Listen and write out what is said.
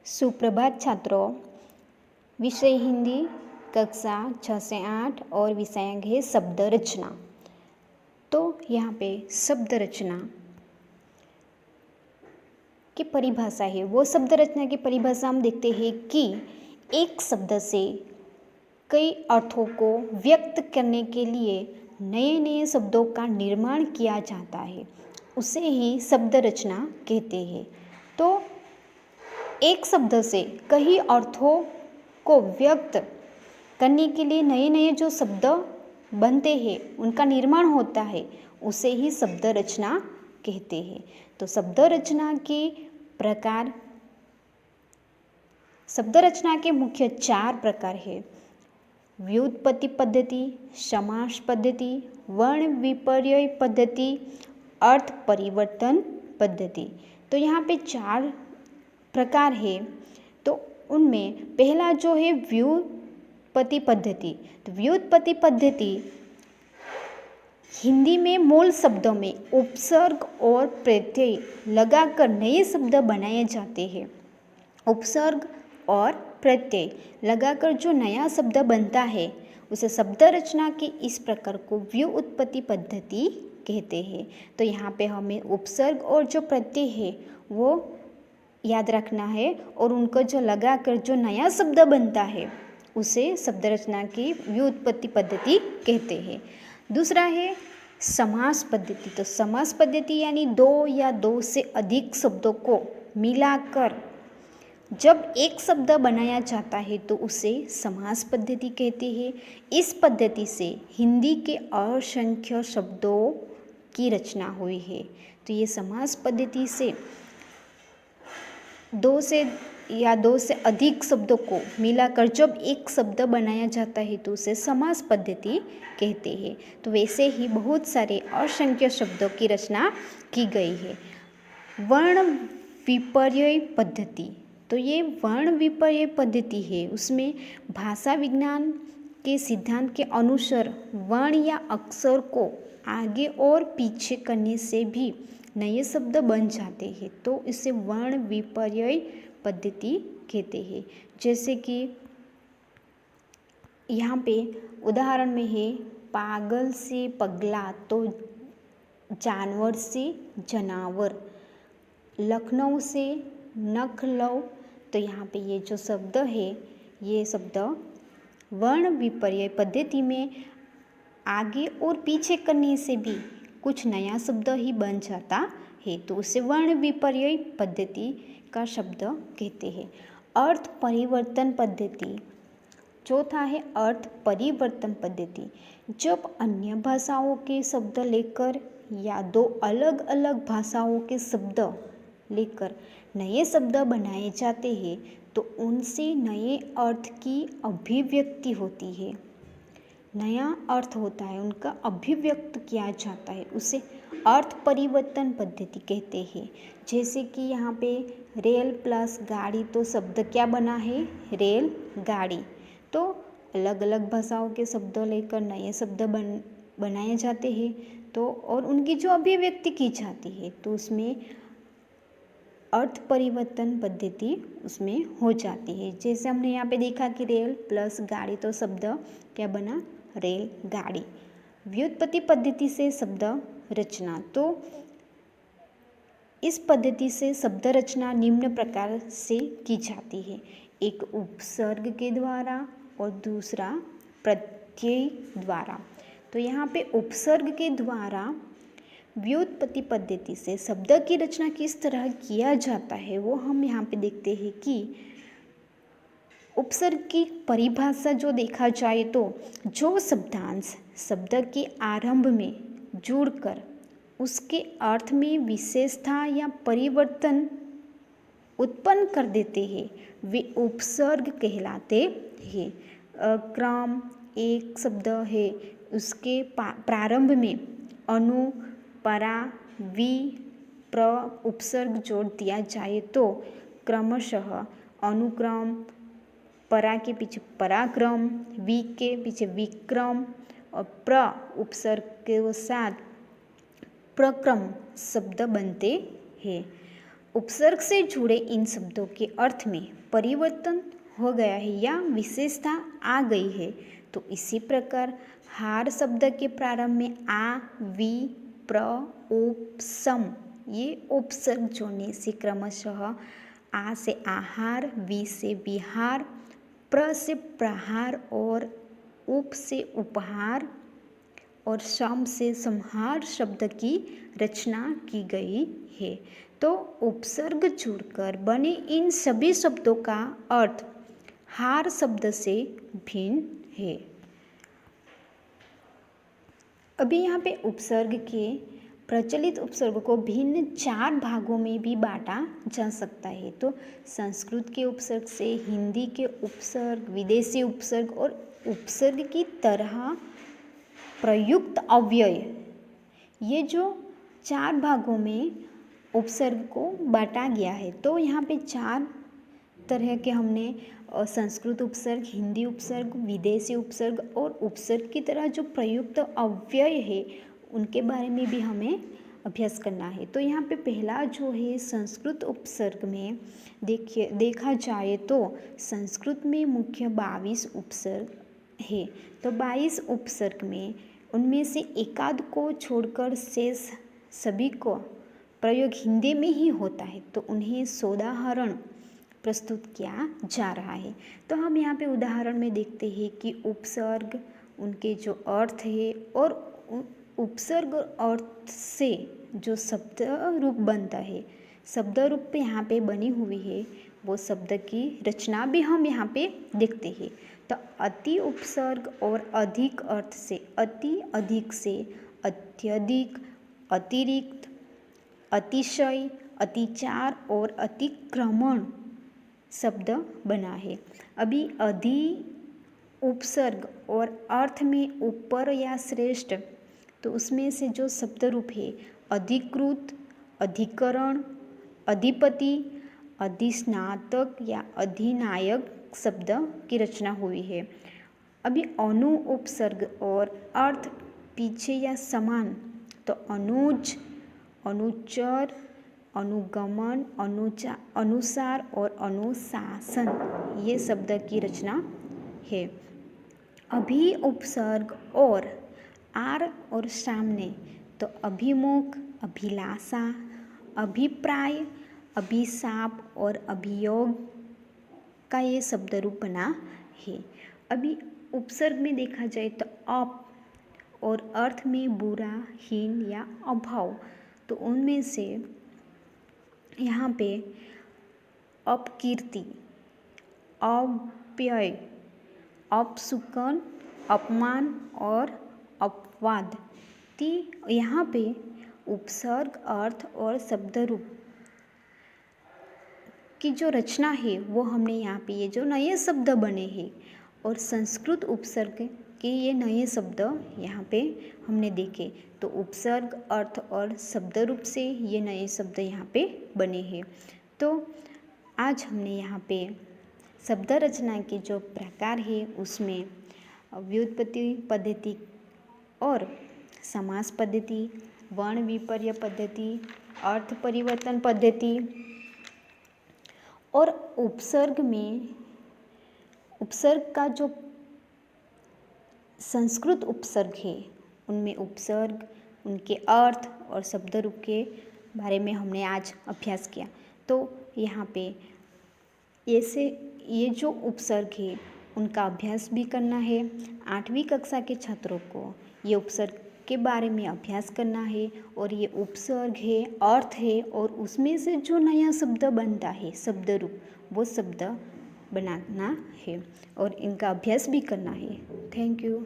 सुप्रभात छात्रों। विषय हिंदी कक्षा 6 से 8 और विषयांक है शब्द रचना। तो यहाँ पे शब्द रचना की परिभाषा है। वो शब्द रचना की परिभाषा हम देखते हैं कि एक शब्द से कई अर्थों को व्यक्त करने के लिए नए नए शब्दों का निर्माण किया जाता है, उसे ही शब्द रचना कहते हैं। तो एक शब्द से कई अर्थों को व्यक्त करने के लिए नए नए जो शब्द बनते हैं, उनका निर्माण होता है, उसे ही शब्द रचना कहते हैं। तो शब्द रचना के प्रकार, शब्द रचना के मुख्य 4 प्रकार है: व्युत्पत्ति पद्धति, समास पद्धति, वर्ण विपर्यय पद्धति, अर्थ परिवर्तन पद्धति। तो यहाँ पे 4 प्रकार है। तो उनमें पहला जो है व्युत्पत्ति पद्धति। तो व्युत्पत्ति पद्धति हिंदी में मूल शब्दों में उपसर्ग और प्रत्यय लगाकर नए शब्द बनाए जाते हैं। उपसर्ग और प्रत्यय लगाकर जो नया शब्द बनता है, उसे शब्द रचना के इस प्रकार को व्युत्पत्ति पद्धति कहते हैं। तो यहाँ पे हमें उपसर्ग और जो प्रत्यय है वो याद रखना है, और उनको जो लगाकर जो नया शब्द बनता है, उसे शब्द रचना की व्युत्पत्ति पद्धति कहते हैं। दूसरा है समास पद्धति। तो समास पद्धति यानी 2 या 2 से अधिक शब्दों को मिलाकर जब एक शब्द बनाया जाता है, तो उसे समास पद्धति कहते हैं। इस पद्धति से हिंदी के असंख्य शब्दों की रचना हुई है। तो ये समास पद्धति से 2 से अधिक शब्दों को मिलाकर जब एक शब्द बनाया जाता है, तो उसे समास पद्धति कहते हैं। तो वैसे ही बहुत सारे असंख्य शब्दों की रचना की गई है। वर्ण विपर्यय पद्धति। तो ये वर्ण विपर्यय पद्धति है, उसमें भाषा विज्ञान के सिद्धांत के अनुसार वर्ण या अक्षर को आगे और पीछे करने से भी नए शब्द बन जाते हैं। तो इसे वर्ण विपर्यय पद्धति कहते हैं। जैसे कि यहाँ पे उदाहरण में है पागल से पगला, तो जानवर से जनावर, लखनऊ से नखलऊ। तो यहाँ पे ये जो शब्द है, ये शब्द वर्ण विपर्यय पद्धति में आगे और पीछे करने से भी कुछ नया शब्द ही बन जाता है, तो उसे वर्ण विपर्यय पद्धति का शब्द कहते हैं। अर्थ परिवर्तन पद्धति। चौथा है अर्थ परिवर्तन पद्धति। जब अन्य भाषाओं के शब्द लेकर या 2 अलग अलग भाषाओं के शब्द लेकर नए शब्द बनाए जाते हैं, तो उनसे नए अर्थ की अभिव्यक्ति होती है। नया अर्थ होता है, उनका अभिव्यक्त किया जाता है, उसे अर्थ परिवर्तन पद्धति कहते हैं। जैसे कि यहाँ पे रेल प्लस गाड़ी, तो शब्द क्या बना है? रेल गाड़ी। तो अलग अलग भाषाओं के शब्द लेकर नए शब्द बनाए जाते हैं, तो और उनकी जो अभिव्यक्ति की जाती है, तो उसमें अर्थ परिवर्तन पद्धति उसमें हो जाती है। जैसे हमने यहाँ पे देखा कि रेल प्लस गाड़ी, तो शब्द क्या बना? रेल गाड़ी। व्युत्पत्ति पद्धति से शब्द रचना। तो इस पद्धति से शब्द रचना निम्न प्रकार से की जाती है: एक उपसर्ग के द्वारा और दूसरा प्रत्यय द्वारा। तो यहाँ पे उपसर्ग के द्वारा व्युत्पत्ति पद्धति से शब्द की रचना किस तरह किया जाता है, वो हम यहाँ पे देखते हैं कि उपसर्ग की परिभाषा जो देखा जाए, तो जो शब्दांश शब्द के आरंभ में जुड़कर उसके अर्थ में विशेषता या परिवर्तन उत्पन्न कर देते हैं, वे उपसर्ग कहलाते हैं। क्रम एक शब्द है, उसके प्रारंभ में अनु, परा, वि, प्र उपसर्ग जोड़ दिया जाए, तो क्रमशः अनुक्रम, परा के पीछे पराक्रम, वि के पीछे विक्रम और प्र उपसर्ग के साथ प्रक्रम शब्द बनते हैं। उपसर्ग से जुड़े इन शब्दों के अर्थ में परिवर्तन हो गया है या विशेषता आ गई है। तो इसी प्रकार हार शब्द के प्रारंभ में आ, वि, प्र, उप, सम ये उपसर्ग जोड़ने से क्रमशः आ से आहार, वि से विहार, प्र से प्रहार और उप से उपहार और सम से संहार शब्द की रचना की गई है। तो उपसर्ग जोड़कर बने इन सभी शब्दों का अर्थ हार शब्द से भिन्न है। अभी यहाँ पे उपसर्ग के प्रचलित उपसर्ग को भिन्न 4 भागों में भी बांटा जा सकता है। तो संस्कृत के उपसर्ग से हिंदी के उपसर्ग, विदेशी उपसर्ग और उपसर्ग की तरह प्रयुक्त अव्यय, ये जो 4 भागों में उपसर्ग को बांटा गया है। तो यहाँ पे 4 तरह के हमने संस्कृत उपसर्ग, हिंदी उपसर्ग, विदेशी उपसर्ग और उपसर्ग की तरह जो प्रयुक्त अव्यय है उनके बारे में भी हमें अभ्यास करना है। तो यहाँ पे पहला जो है संस्कृत उपसर्ग में देखा जाए तो संस्कृत में मुख्य 22 उपसर्ग है। तो 22 उपसर्ग में उनमें से एकाध को छोड़कर शेष सभी को प्रयोग हिंदी में ही होता है। तो उन्हें सोदाहरण प्रस्तुत किया जा रहा है। तो हम यहाँ पे उदाहरण में देखते हैं कि उपसर्ग, उनके जो अर्थ है और उपसर्ग अर्थ से जो शब्द रूप बनता है, शब्द रूप पे यहाँ पे बनी हुई है वो शब्द की रचना भी हम यहाँ पे देखते हैं। तो अति उपसर्ग और अधिक अर्थ से अति, अधिक से अत्यधिक, अतिरिक्त, अतिशय, अतिचार और अतिक्रमण शब्द बना है। अभी अधि उपसर्ग और अर्थ में ऊपर या श्रेष्ठ, तो उसमें से जो शब्द रूप है अधिकृत, अधिकरण, अधिपति, अधिस्नातक या अधिनायक शब्द की रचना हुई है। अभी अनु उपसर्ग और अर्थ पीछे या समान, तो अनुज, अनुचर, अनुगमन, अनुसार और अनुशासन ये शब्द की रचना है। अभी उपसर्ग और आर और सामने, तो अभिमुख, अभिलाषा, अभिप्राय, अभिशाप और अभियोग का ये शब्द रूप बना है। अभी उपसर्ग में देखा जाए तो अप और अर्थ में बुरा, हीन या अभाव, तो उनमें से यहाँ पे अपकीर्ति, अव्यय, अपशकुन, अपमान और अपवाद, यहाँ पे उपसर्ग, अर्थ और शब्द रूप की जो रचना है वो हमने यहाँ पे ये जो नए शब्द बने हैं और संस्कृत उपसर्ग के ये नए शब्द यहाँ पे हमने देखे। तो उपसर्ग, अर्थ और शब्द रूप से ये नए शब्द यहाँ पे बने हैं। तो आज हमने यहाँ पे शब्द रचना के जो प्रकार है उसमें व्युत्पत्ति पद्धति और समास पद्धति, वर्ण विपर्य पद्धति, अर्थ परिवर्तन पद्धति और उपसर्ग में उपसर्ग का जो संस्कृत उपसर्ग है उनमें उपसर्ग, उनके अर्थ और शब्द रूप के बारे में हमने आज अभ्यास किया। तो यहाँ पे ऐसे ये जो उपसर्ग है उनका अभ्यास भी करना है। 8वीं कक्षा के छात्रों को ये उपसर्ग के बारे में अभ्यास करना है और ये उपसर्ग है, अर्थ है और उसमें से जो नया शब्द बनता है शब्द रूप, वो शब्द बनाना है और इनका अभ्यास भी करना है। Thank you.